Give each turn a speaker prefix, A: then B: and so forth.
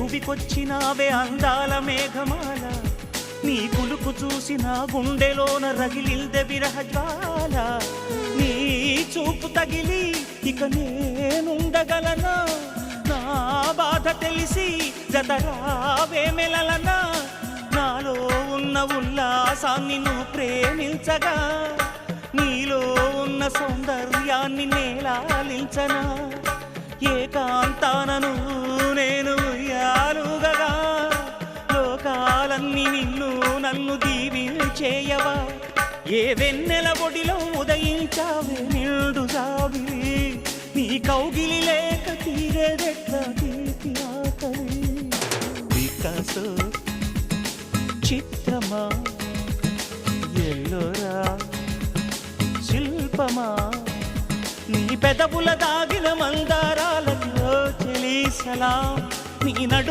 A: భువికొచ్చినావే అందాల మేఘమాల నీ కులుకు చూసి నా గుండెలోన రగిలిల్దె విరహ జ్వాల నీ చూపు తగిలి ఇక నేనుండగలనా నా బాధ తెలిసి జతరావే మెలలనా నాలో ఉన్న ఉల్లాసాన్ని నువ్వు ప్రేమించగా నీలో ఉన్న సౌందర్యాన్ని నేలాలించనా ఏకాంతానను నేను ఉయ్యాలుగగా లోకాలన్నీ నిన్ను నన్ను దీవించేయవా ఏ వెన్నెల ఒడిలో ఉదయించావే నిండు జాబిలి నీ కౌగిలి లేక తీరేదెట్లా తీపి ఆకలి వికాసో చిత్రమా ఎల్లోరా శిల్పమా నీ పెదవుల దాగిన మందారాలలో చెలి సలాం నీ నడు